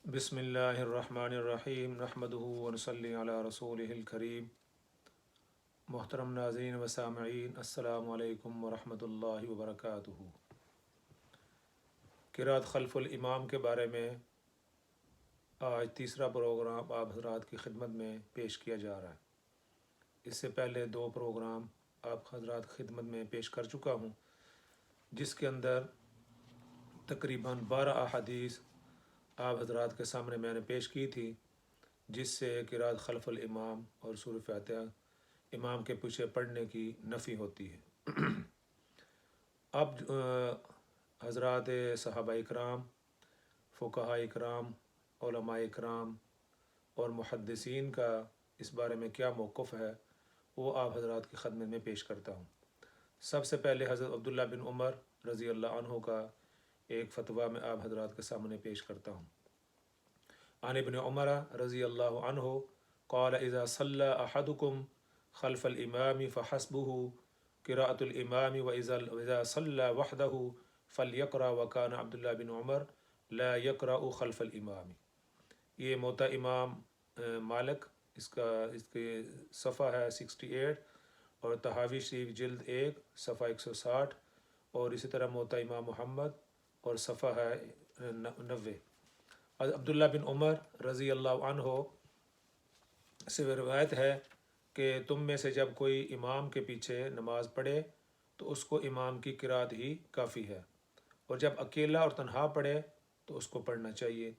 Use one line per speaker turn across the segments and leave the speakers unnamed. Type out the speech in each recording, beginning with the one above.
بسم اللہ الرحمن الرحیم نحمدہ ونصلی علی رسولہ الکریم۔ محترم ناظرین و سامعین، السلام علیکم ورحمۃ اللہ وبرکاتہ۔ قرأت خلف الامام کے بارے میں آج تیسرا پروگرام آپ حضرات کی خدمت میں پیش کیا جا رہا ہے۔ اس سے پہلے دو پروگرام آپ حضرات کی خدمت میں پیش کر چکا ہوں، جس کے اندر تقریباً 12 احادیث آپ حضرات کے سامنے میں نے پیش کی تھی، جس سے قرأت خلف الامام اور سورہ فاتحہ امام کے پیچھے پڑھنے کی نفی ہوتی ہے۔ اب حضرات صحابہ اکرام، فقہاء اکرام، علماء اکرام اور محدثین کا اس بارے میں کیا موقف ہے، وہ آپ حضرات کی خدمت میں پیش کرتا ہوں۔ سب سے پہلے حضرت عبداللہ بن عمر رضی اللہ عنہ کا ایک فتویٰ میں آپ حضرات کے سامنے پیش کرتا ہوں۔ عن ابن عمر رضی اللہ عنہ قال اذا صلى احدكم خلف الامام فحسبه قراءة الامام واذا صلى وحده فليقرأ وكان عبداللہ بن عمر لا يقرأ خلف الامام۔ یہ موطا امام مالک، اس کے صفحہ ہے 68، اور تحاوی شریف جلد 1 صفحہ 160، اور اسی طرح موطا امام محمد اور صفحہ ہے 90۔ عبداللہ بن عمر رضی اللہ عنہ سے روایت ہے کہ تم میں سے جب کوئی امام کے پیچھے نماز پڑھے تو اس کو امام کی قرأت ہی کافی ہے، اور جب اکیلا اور تنہا پڑھے تو اس کو پڑھنا چاہیے۔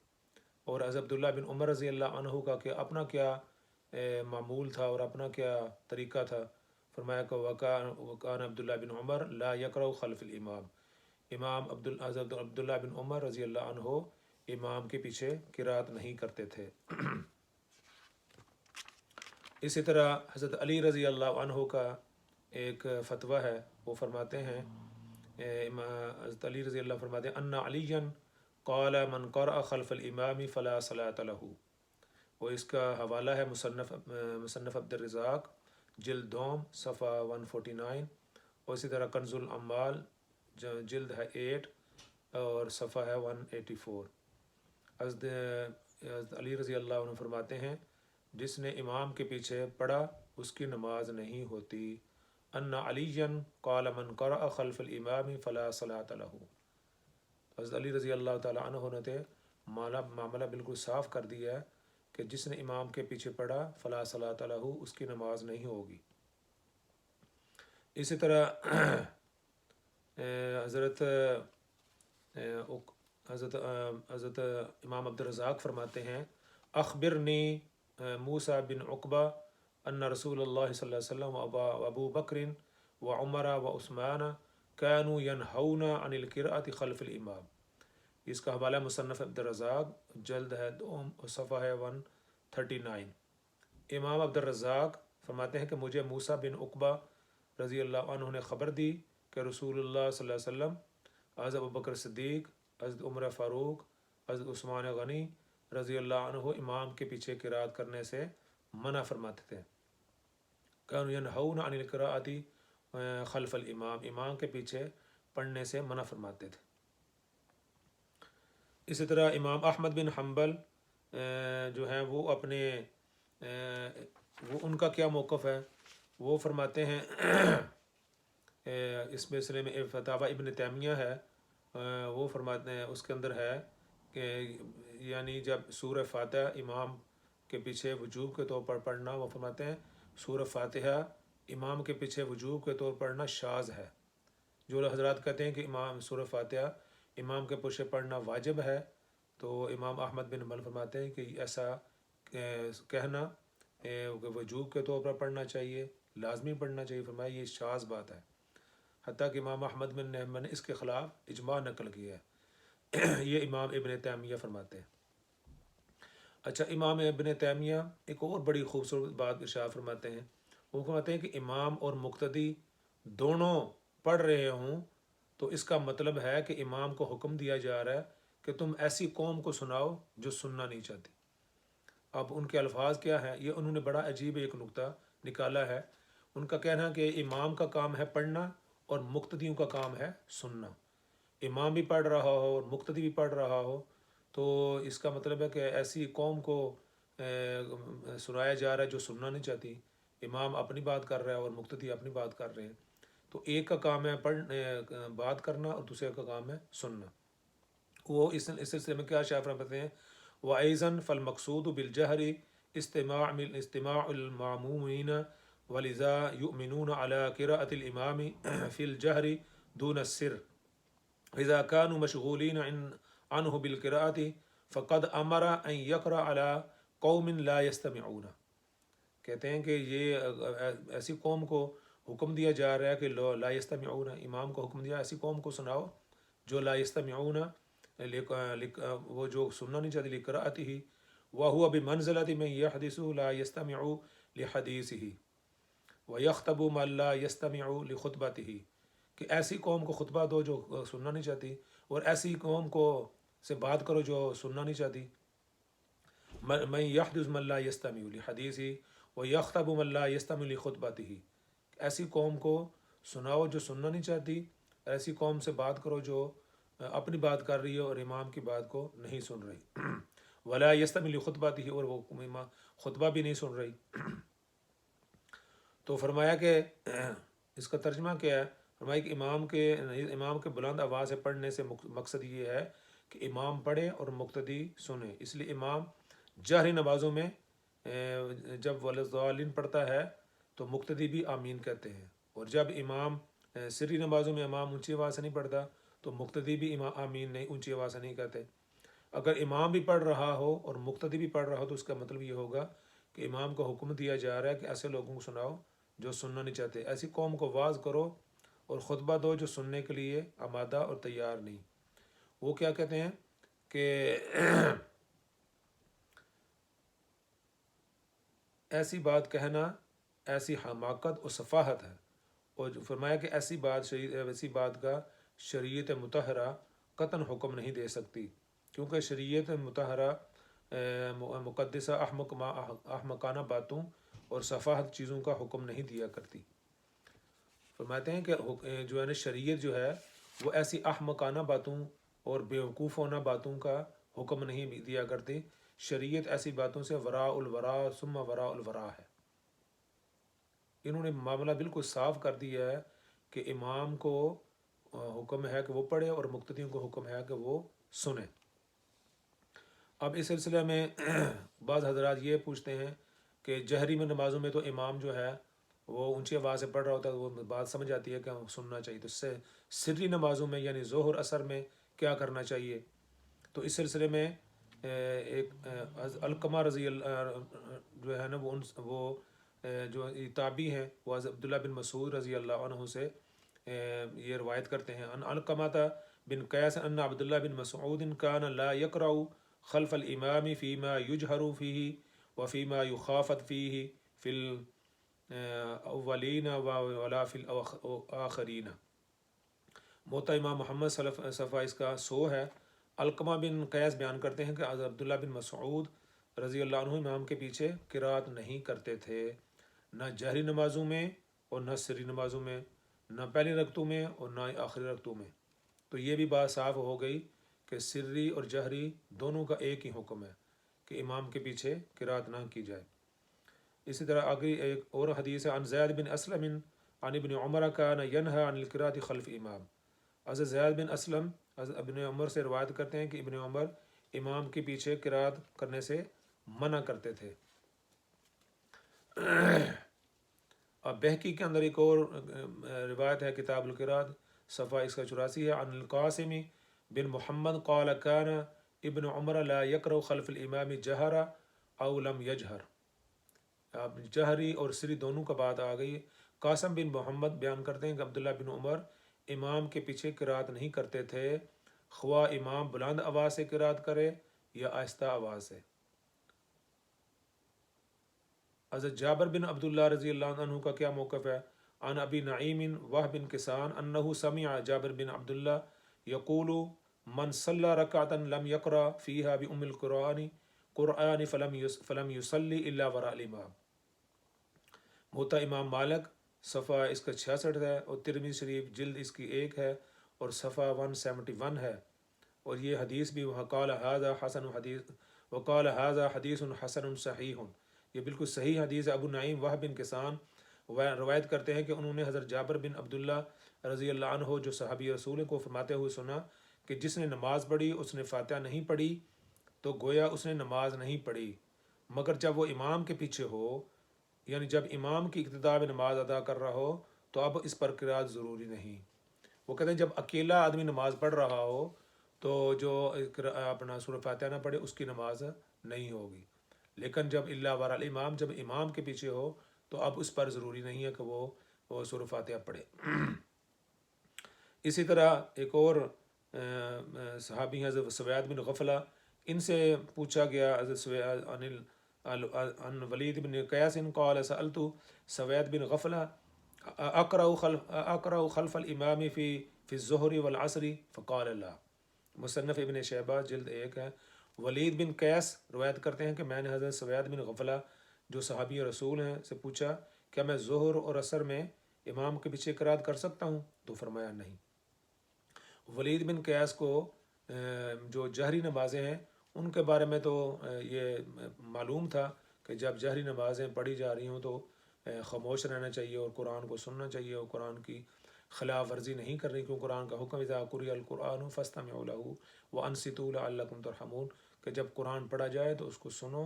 اور حضرت عبداللہ بن عمر رضی اللہ عنہ کا کہ اپنا کیا معمول تھا اور اپنا کیا طریقہ تھا، فرمایا کہ وکان عبداللہ بن عمر لا یقرأ خلف الامام۔ حضرت عبداللہ بن عمر رضی اللہ عنہ امام کے پیچھے قرأت نہیں کرتے تھے۔ اسی طرح حضرت علی رضی اللہ عنہ کا ایک فتویٰ ہے، وہ فرماتے ہیں، حضرت علی رضی اللہ فرماتے ہیں ان علیًا قال من قرأ خلف الامام فلا صلاۃ له۔ وہ اس کا حوالہ ہے مصنف عبد الرزاق جلد 2 صفحہ 149، اور اسی طرح کنز الاموال جلد ہے 8 اور صفحہ ہے 184۔ حضرت علی رضی اللہ عنہ فرماتے ہیں جس نے امام کے پیچھے پڑھا اس کی نماز نہیں ہوتی۔ ان علیًا قال من قرأ خلف الامام فلا صلاۃ له۔ حضرت علی رضی اللہ تعالیٰ عنہ نے معاملہ بالکل صاف کر دیا ہے کہ جس نے امام کے پیچھے پڑھا فلا صلاۃ له، اس کی نماز نہیں ہوگی۔ اسی طرح حضرت امام عبد الرزاق فرماتے ہیں اخبرنی موسیٰ بن عقبہ ان رسول اللہ صلی اللہ علیہ وسلم و ابو بکر و عمر و عثمان كانوا ينہون عن القراءة خلف الامام۔ اس کا حوالہ مصنف عبد الرزاق جلد ہے 2 صفحہ ہے 139۔ امام عبد الرزاق فرماتے ہیں کہ مجھے موسیٰ بن عقبہ رضی اللہ عنہ نے خبر دی کہ رسول اللہ صلی اللہ علیہ وسلم حضرت ابوبکر صدیق، حضرت عمر فاروق، حضرت عثمان غنی رضی اللہ عنہ امام کے پیچھے قرأت کرنے سے منع فرماتے تھے۔ كانوا ينہون عن القراءة خلف الامام، امام کے پیچھے پڑھنے سے منع فرماتے تھے۔ اسی طرح امام احمد بن حنبل جو ہیں وہ اپنے وہ ان کا کیا موقف ہے، وہ فرماتے ہیں اس سلسلے میں فتاوی ابن تیمیہ ہے، وہ فرماتے ہیں اس کے اندر ہے کہ یعنی جب سورہ فاتحہ امام کے پیچھے وجوب کے طور پر پڑھنا، وہ فرماتے ہیں سورہ فاتحہ امام کے پیچھے وجوب کے طور پر پڑھنا شاذ ہے۔ جو حضرات کہتے ہیں کہ امام سورہ فاتحہ امام کے پیچھے پڑھنا واجب ہے، تو امام احمد بن حنبل فرماتے ہیں کہ ایسا کہنا وجوب کے طور پر پڑھنا چاہیے، لازمی پڑھنا چاہیے، فرمایا یہ شاذ بات ہے۔ حتیٰ کہ امام احمد بن حنبل نے اس کے خلاف اجماع نقل کیا ہے۔ یہ امام ابن تیمیہ فرماتے ہیں۔ اچھا، امام ابن تیمیہ ایک اور بڑی خوبصورت بات ارشاد فرماتے ہیں، وہ فرماتے ہیں کہ امام اور مقتدی دونوں پڑھ رہے ہوں تو اس کا مطلب ہے کہ امام کو حکم دیا جا رہا ہے کہ تم ایسی قوم کو سناؤ جو سننا نہیں چاہتی۔ اب ان کے الفاظ کیا ہیں، یہ انہوں نے بڑا عجیب ایک نقطہ نکالا ہے۔ ان کا کہنا ہے کہ امام کا کام ہے پڑھنا اور مقتدیوں کا کام ہے سننا۔ امام بھی پڑھ رہا ہو اور مقتدی بھی پڑھ رہا ہو تو اس کا مطلب ہے کہ ایسی قوم کو سنایا جا رہا ہے جو سننا نہیں چاہتی. امام اپنی بات کر رہا ہے اور مقتدی اپنی بات کر رہے ہیں. تو ایک کا کام ہے بات کرنا اور دوسرے کا کام ہے سننا. وہ اس سلسلے میں کیا شاہ فرماتے ہیں، وَأَيْضًا فَالْمَقْصُودُ بِالْجَهْرِ استماع المعمومین وَلِذَا يُؤْمِنُونَ عَلَى قِرَاءَةِ الْإِمَامِ فِي الْجَهْرِ دُونَ السِّرِّ إذا كانوا مشغولين عنه بالقراءة فقد أمر أن يقرأ على قوم لا يستمعون. کہتے ہیں کہ یہ ایسی قوم کو حکم دیا جا رہا ہے کہ لا يستمعون، امام کو حکم دیا ایسی قوم کو سناؤ جو لا يستمعون، وہ جو سننا نہیں چاہتی لقراءته وهو بمنزلة من يحدث لا يستمع لحديثه ويخطب من لا يستمع لخطبته. کہ ایسی قوم کو خطبہ دو جو سننا نہیں چاہتی، اور ایسی قوم کو سے بات کرو جو سننا نہیں چاہتی. من یحدث من لا یستمع لحدیثہ ویخطب من لا یستمع لخطبتہ. ایسی قوم کو سناؤ جو سننا نہیں چاہتی، ایسی قوم سے بات کرو جو اپنی بات کر رہی ہے اور امام کی بات کو نہیں سن رہی. ولا یستمع لخطبتہ، اور وہ خطبہ بھی نہیں سن رہی. تو فرمایا کہ اس کا ترجمہ کیا ہے، فرمایا کہ امام کے بلند آواز سے پڑھنے سے مقصد یہ ہے کہ امام پڑھے اور مقتدی سنے. اس لیے امام جہری نمازوں میں جب والضالین پڑھتا ہے تو مقتدی بھی آمین کہتے ہیں، اور جب امام سری نمازوں میں امام اونچی آواز سے نہیں پڑھتا تو مقتدی بھی آمین نہیں اونچی آواز سے نہیں کہتے. اگر امام بھی پڑھ رہا ہو اور مقتدی بھی پڑھ رہا ہو تو اس کا مطلب یہ ہوگا کہ امام کو حکم دیا جا رہا ہے کہ ایسے لوگوں کو سناؤ جو سننا نہیں چاہتے، ایسی قوم کو واعظ کرو اور خطبہ دو جو سننے کے لیے آمادہ اور تیار نہیں. وہ کیا کہتے ہیں کہ ایسی بات کہنا ایسی حماقت اور سفاہت ہے. اور فرمایا کہ ایسی بات کا شریعت مطہرہ قطعاً حکم نہیں دے سکتی، کیونکہ شریعت مطہرہ مقدسہ احمقانہ باتوں اور سفاہت چیزوں کا حکم نہیں دیا کرتی. فرماتے ہیں کہ جو ہے نا شریعت جو ہے وہ ایسی احمقانہ باتوں اور بیوقوفانہ باتوں کا حکم نہیں دیا کرتی. شریعت ایسی باتوں سے وراء الوراء ثم وراء الوراء ہے. انہوں نے معاملہ بالکل صاف کر دیا ہے کہ امام کو حکم ہے کہ وہ پڑھے اور مقتدیوں کو حکم ہے کہ وہ سنیں. اب اس سلسلے میں بعض حضرات یہ پوچھتے ہیں کہ جہری میں نمازوں میں تو امام جو ہے وہ اونچی آواز سے پڑھ رہا ہوتا ہے، وہ بات سمجھ آتی ہے کہ سننا چاہیے. تو اس سے سری نمازوں میں یعنی ظہر اثر میں کیا کرنا چاہیے؟ تو اس سلسلے میں ایک علقمہ رضی اللہ جو ہے نا وہ جو تابعی ہیں وہ عبداللہ بن مسعود رضی اللہ عنہ سے یہ روایت کرتے ہیں. ان علقمہ بن قیس ان عبداللہ بن مسعود کان لا یقرأ خلف الامام فیما یجہر فیہ وفیما یخافت فیہ فی الاولین ولا فی الاخرین. موتا امام محمد صفحہ اس کا 100 ہے. علقمہ بن قیس بیان کرتے ہیں کہ عبداللہ بن مسعود رضی اللہ عنہ امام کے پیچھے قرات نہیں کرتے تھے، نہ جہری نمازوں میں اور نہ سری نمازوں میں، نہ پہلی رکعتوں میں اور نہ آخری رکعتوں میں. تو یہ بھی بات صاف ہو گئی کہ سری اور جہری دونوں کا ایک ہی حکم ہے کہ امام کے پیچھے قرات نہ کی جائے. اسی طرح آگے ایک اور حدیث ہے، عن زید بن اسلم عن ابن عمر کان ینہی عن القراءۃ خلف امام. حضرت زید بن اسلم حضرت ابن عمر سے روایت کرتے ہیں کہ ابن عمر امام کے پیچھے قرات کرنے سے منع کرتے تھے. اب بہقی کے اندر ایک اور روایت ہے کتاب القراءۃ صفحہ اس کا 84 ہے. عن القاسم بن محمد قال کان ابن عمر لا یقرأ خلف الامام جہر او لم یجہر. اب جہری اور سری دونوں کا بات آ گئی. قاسم بن محمد بیان کرتے ہیں کہ عبداللہ بن عمر امام کے پیچھے قرات نہیں کرتے تھے، خواہ امام بلند آواز سے قرات کرے یا آہستہ آواز سے. حضرت جابر بن عبداللہ رضی اللہ عنہ کا کیا موقف ہے؟ عن ابی نعیم وہب بن کسان انہ سمع جابر بن عبداللہ یقول من صلی رکعتا لم یقرأ فیہا بأم القرآن فلم یصلی الا وراء الامام. موطا امام مالک صفحہ اس کا 66 ہے، اور ترمذی شریف جلد اس کی 1 ہے اور صفحہ 171 ہے. اور یہ حدیث بھی وقال ھذا حسن حدیث وقال ھذا حدیث حسن صحیح، یہ بالکل صحیح حدیث ہے۔ ابو نعیم وہب بن کسان روایت کرتے ہیں کہ انہوں نے حضرت جابر بن عبداللہ رضی اللہ عنہ جو صحابی رسول کو فرماتے ہوئے سنا کہ جس نے نماز پڑھی اس نے فاتحہ نہیں پڑھی تو گویا اس نے نماز نہیں پڑھی، مگر جب وہ امام کے پیچھے ہو، یعنی جب امام کی اقتداء میں نماز ادا کر رہا ہو تو اب اس پر قرات ضروری نہیں۔ وہ کہتے ہیں جب اکیلا آدمی نماز پڑھ رہا ہو تو جو اپنا سورہ فاتحہ نہ پڑھے اس کی نماز نہیں ہوگی، لیکن جب اللہ ور الامام، جب امام کے پیچھے ہو تو اب اس پر ضروری نہیں ہے کہ وہ سورہ فاتحہ پڑھے۔ اسی طرح ایک اور صحابی ہیں حضرت سوید بن غفلہ، ان سے پوچھا گیا حضرت سوید عن ولید بن قیس قال سألت سوید بن غفلہ اقرأ خلف الامام فی الظہر والعصر فقال لا۔ مصنف ابن شیبہ جلد 1 ہے۔ ولید بن قیس روایت کرتے ہیں کہ میں نے حضرت سوید بن غفلہ جو صحابی رسول ہیں سے پوچھا کیا میں ظہر اور عصر میں امام کے پیچھے قرات کر سکتا ہوں؟ تو فرمایا نہیں۔ ولید بن قیس کو جو جہری نمازیں ہیں ان کے بارے میں تو یہ معلوم تھا کہ جب جہری نمازیں پڑھی جا رہی ہوں تو خاموش رہنا چاہیے اور قرآن کو سننا چاہیے اور قرآن کی خلاف ورزی نہیں کرنی، کیوں قرآن کا حکم اذا قرئ القرآن فاستمعوا له وانصتوا لعلکم ترحمون کہ جب قرآن پڑھا جائے تو اس کو سنو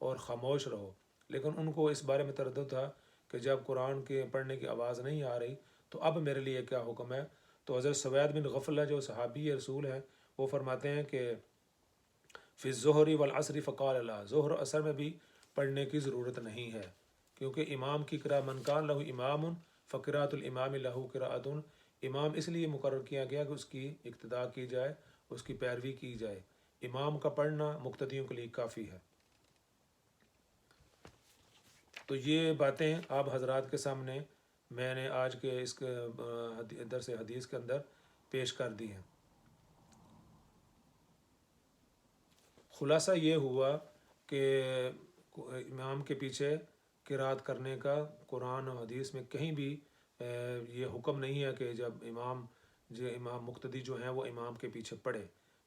اور خاموش رہو۔ لیکن ان کو اس بارے میں تردد تھا کہ جب قرآن کے پڑھنے کی آواز نہیں آ رہی تو اب میرے لیے کیا حکم ہے؟ تو حضرت سوید بن غفلہ جو صحابی رسول ہیں وہ فرماتے ہیں کہ فی الظہر والعصر فقال لا، ظہر و عصر میں بھی پڑھنے کی ضرورت نہیں ہے، کیونکہ امام کی قرأت من کان لہ امام فقراۃ الامام لہ قراۃ، امام اس لیے مقرر کیا گیا کہ اس کی اقتداء کی جائے، اس کی پیروی کی جائے، امام کا پڑھنا مقتدیوں کے لیے کافی ہے۔ تو یہ باتیں آپ حضرات کے سامنے میں نے آج کے اس درس حدیث کے اندر پیش کر دی ہیں۔ خلاصہ یہ ہوا کہ امام کے پیچھے قرات کرنے کا قرآن و حدیث میں کہیں بھی یہ حکم نہیں ہے کہ جب امام مقتدی جو ہیں وہ امام کے پیچھے پڑھے،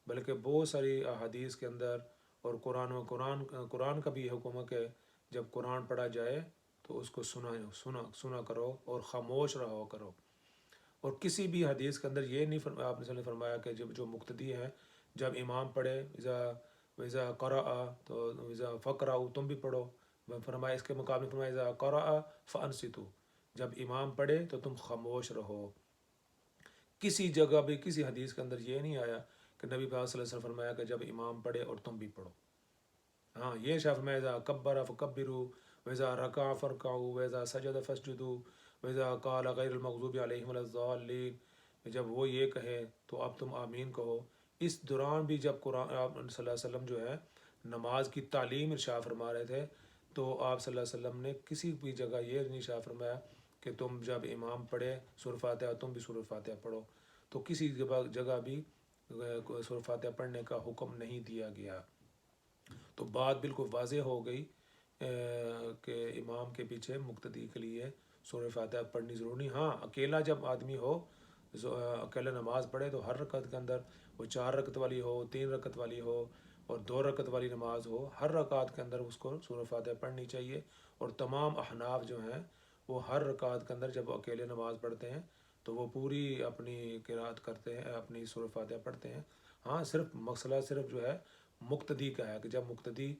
بلکہ بہت ساری احادیث کے اندر اور قرآن کا بھی حکم ہے کہ جب قرآن پڑھا جائے تو اس کو سنا کرو اور خاموش رہو کرو۔ اور کسی بھی حدیث کے اندر یہ نہیں آپ نے فرمایا کہ جب جو مقتدی ہیں جب امام پڑھے اذا قرأ تو اذا فقرأوا تم بھی پڑھو، فرمایا اس کے مقابلے فرمایا اذا قرأ فانصتوا، جب امام پڑھے تو تم خاموش رہو۔ کسی جگہ بھی کسی حدیث کے اندر یہ نہیں آیا کہ نبی پاک صلی اللہ علیہ وسلم فرمایا کہ جب امام پڑھے اور تم بھی پڑھو۔ ہاں یہ شاف میں اذا کبر فکبروا واذا رکع فرکعوا واذا سجد فاسجدوا واذا قال غیر المغضوب علیہم ولا الضالین، جب وہ یہ کہے تو اب تم آمین کہو۔ اس دوران بھی جب قرآن آپ صلی اللہ علیہ وسلم جو ہے نماز کی تعلیم ارشاد فرما رہے تھے تو آپ صلی اللہ علیہ وسلم نے کسی بھی جگہ یہ نہیں ارشاد فرمایا کہ تم جب امام پڑھے سورہ فاتحہ تم بھی سورہ فاتحہ پڑھو، تو کسی جگہ بھی سورہ فاتحہ پڑھنے کا حکم نہیں دیا گیا۔ تو بات بالکل واضح ہو گئی کہ امام کے پیچھے مقتدی کے لیے سورہ فاتحہ پڑھنی ضروری نہیں۔ ہاں اکیلا جب آدمی ہو اکیلا نماز پڑھے تو ہر رکعت کے اندر وہ 4 رکعت والی ہو 3 رکعت والی ہو اور 2 رکعت والی نماز ہو، ہر رکعت کے اندر اس کو سورہ فاتحہ پڑھنی چاہیے۔ اور تمام احناف جو ہیں وہ ہر رکعت کے اندر جب اکیلے نماز پڑھتے ہیں تو وہ پوری اپنی قرات کرتے ہیں، اپنی سورہ فاتحہ پڑھتے ہیں۔ ہاں صرف مسئلہ صرف جو ہے مقتدی کا ہے کہ جب مقتدی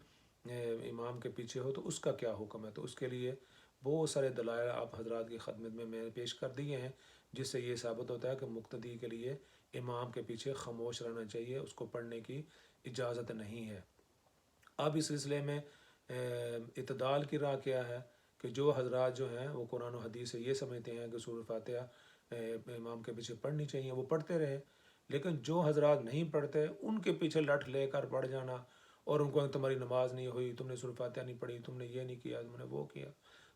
امام کے پیچھے ہو تو اس کا کیا حکم ہے، تو اس کے لیے بہت سارے دلائل آپ حضرات کی خدمت میں نے پیش کر دیے ہیں، جس سے یہ ثابت ہوتا ہے کہ مقتدی کے لیے امام کے پیچھے خاموش رہنا چاہیے، اس کو پڑھنے کی اجازت نہیں ہے۔ اب اس سلسلے میں اعتدال کی راہ کیا ہے کہ جو حضرات جو ہیں وہ قرآن و حدیث سے یہ سمجھتے ہیں کہ سورہ فاتحہ امام کے پیچھے پڑھنی چاہیے وہ پڑھتے رہے، لیکن جو حضرات نہیں پڑھتے ان کے پیچھے لٹ لے کر پڑھ جانا اور ان کو تمہاری نماز نہیں ہوئی، تم نے سورہ فاتحہ نہیں پڑھی، تم نے یہ نہیں کیا، تم نے وہ کیا،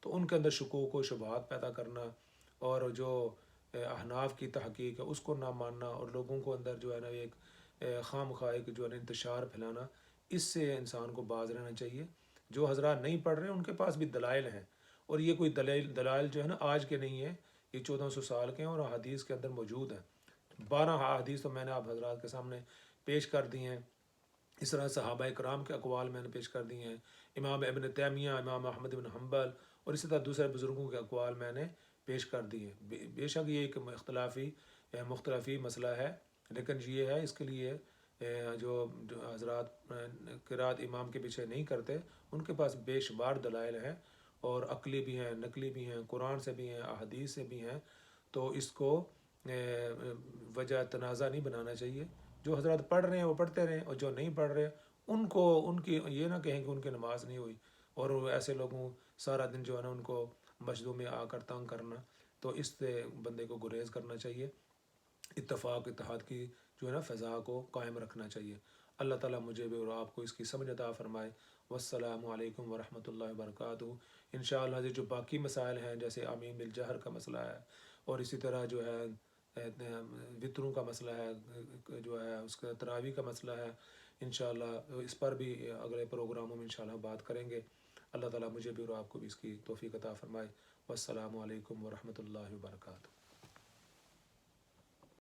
تو ان کے اندر شکوک و شبہات پیدا کرنا اور جو احناف کی تحقیق ہے اس کو نہ ماننا اور لوگوں کو اندر جو ہے نا ایک خام خواہ ایک جو ہے نا انتشار پھیلانا، اس سے انسان کو باز رہنا چاہیے۔ جو حضرات نہیں پڑھ رہے ان کے پاس بھی دلائل ہیں، اور یہ کوئی دلائل جو ہے نا آج کے نہیں ہیں، یہ 1400 سال کے ہیں اور حدیث کے اندر موجود ہیں۔ 12 حدیث تو میں نے آپ حضرات کے سامنے پیش کر دی ہیں، اس طرح صحابہ کرام کے اقوال میں نے پیش کر دیے ہیں، امام ابن تیمیہ، امام احمد بن حنبل اور اسی طرح دوسرے بزرگوں کے اقوال میں نے پیش کر دیے. بے شک یہ ایک مختلفی مسئلہ ہے، لیکن یہ ہے اس کے لیے جو حضرات قرات امام کے پیچھے نہیں کرتے ان کے پاس بے شمار دلائل ہیں، اور عقلی بھی ہیں، نقلی بھی ہیں، قرآن سے بھی ہیں، احادیث سے بھی ہیں. تو اس کو وجہ تنازع نہیں بنانا چاہیے. جو حضرات پڑھ رہے ہیں وہ پڑھتے رہیں، اور جو نہیں پڑھ رہے ان کی یہ نہ کہیں کہ ان کی نماز نہیں ہوئی، اور ایسے لوگوں سارا دن جو ہے نا ان کو مسجدوں میں آ کر تنگ کرنا. تو اس سے بندے کو گریز کرنا چاہیے، اتفاق اتحاد کی جو ہے نا فضا کو قائم رکھنا چاہیے. اللہ تعالیٰ مجھے بھی اور آپ کو اس کی سمجھ عطا فرمائے. والسلام علیکم ورحمۃ اللہ وبرکاتہ. انشاءاللہ جو باقی مسائل ہیں جیسے آمین بالجہر کا مسئلہ ہے، اور اسی طرح جو ہے وطروں کا مسئلہ ہے، جو ہے اس کا تراویح کا مسئلہ ہے، انشاءاللہ اس پر بھی اگلے پروگراموں میں انشاءاللہ بات کریں گے. اللہ تعالیٰ مجھے بھی اور آپ کو بھی اس کی توفیق عطا فرمائے. والسلام علیکم ورحمۃ اللہ وبرکاتہ.